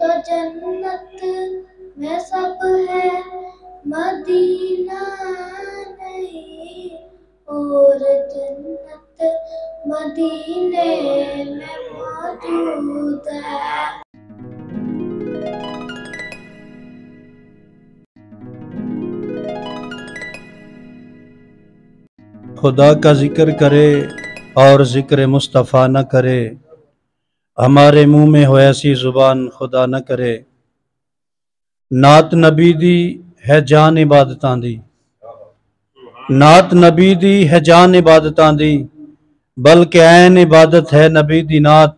तो जन्नत में सब है मदीना नहीं, और जन्नत मदीने में मौजूद है। खुदा का जिक्र करे और जिक्र मुस्तफ़ा न करे, हमारे मुंह में हो ऐसी जुबान खुदा न करे। नात नबी दी है जान इबादतां दी, नात नबी दी है जान इबादतां दी, बल्कि ऐन इबादत है नबी दी नात।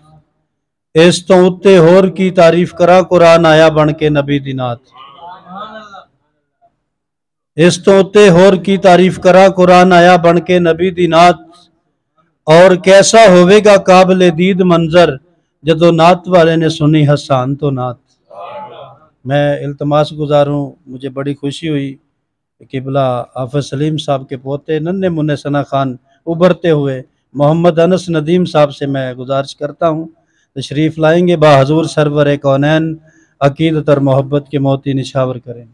इस तो उत्ते होर की तारीफ करा कुरान आया बन के नबी दी नात। इस तो उत्ते होर की तारीफ करा कुरान आया बन के नबी दी नात। और कैसा होवेगा काबिल दीद मंजर, जदों नात वाले ने सुनी हसान तो नात। मैं इल्तमास गुजार हूँ, मुझे बड़ी खुशी हुई किबला हाफिज सलीम साहब के पोते नन्हे मुन्ने सना खान उभरते हुए मोहम्मद अनस नदीम साहब से मैं गुजारिश करता हूँ तशरीफ़ लाएंगे, बाहजूर सरवर कौनैन अकीदत और मोहब्बत के मोती निशावर करें।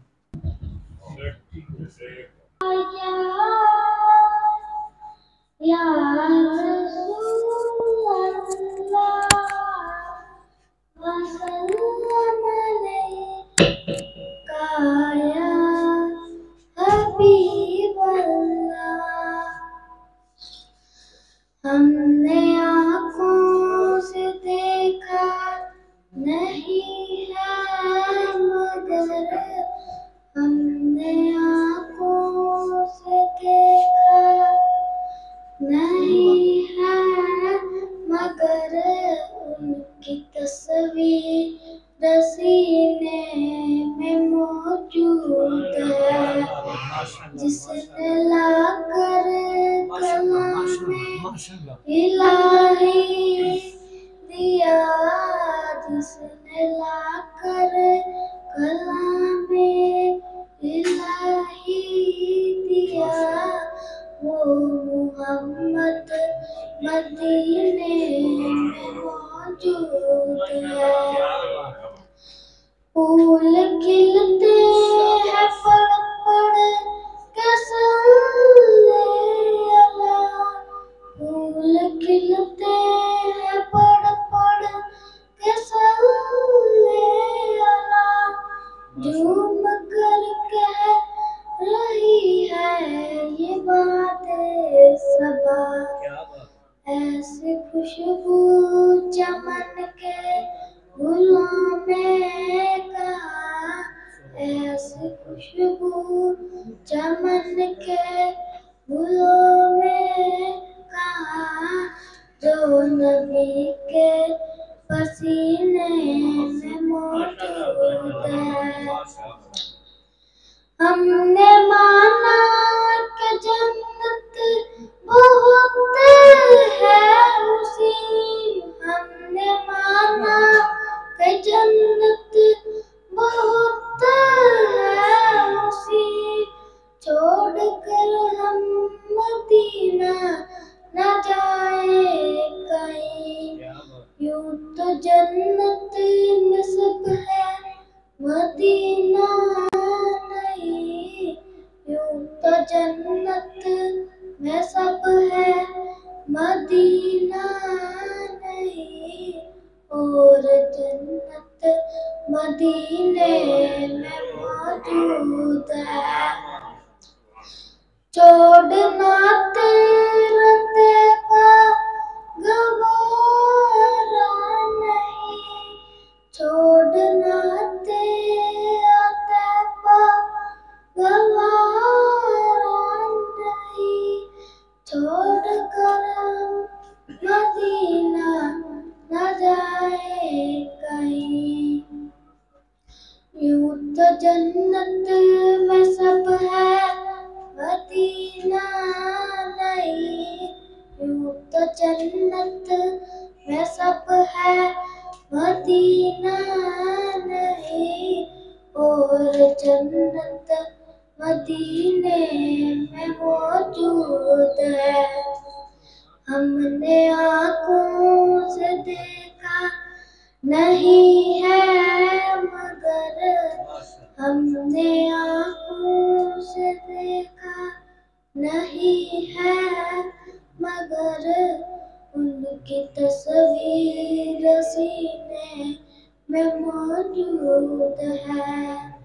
या रसूल अल्लाह वसल्लम अलैका या हबीब अल्लाह। हमने आँखों से देखा नहीं है मगर, हमने आँखों से देखा नहीं है मगर, उनकी तस्वीर सीने में मौजूद है। जिसने लाकर कलाम इलाही दिया, जिसने लाकर कलाम इलाही दिया, वो मोहम्मद मदीने में मौजूद है। फूल खिलते हैं पड़ पड़ के सल्ले अला, फूल खिलते हैं पड़ पड़ के सल्ले अला, झूम कर कह रही है ये बातें सबा। ऐसी खुशबू चमन के गुलों में कहाँ, ऐसी खुशबू चमन के गुलों में कहाँ, जो नबी के पसीने में मौजूद है। हमने माना कि जन्नत बहुत है उसी, हमने माना कि जन्नत बहुत है उसी, छोड़कर हम मदीना न जाए कहीं। यूं तो जन्नत में सब है मदीना नहीं, यूं तो जन्नत में सब है मदीना नहीं, और जन्नत मदीने में मौजूद है। छोड़ना तेरा तेरा गवारा नहीं, छोड़ना तेरा तेरा गवारा नहीं, छोड़ कर मदीना न जाए कहीं। यूं तो जन्नत में सब है मदीना नहीं, यूं तो जन्नत में सब है मदीना नहीं, और जन्नत मदीने में मौजूद है। हमने आँखों से देखा नहीं है हमने आँखों से देखा नहीं है, मगर उनकी तस्वीर सीने में मौजूद है।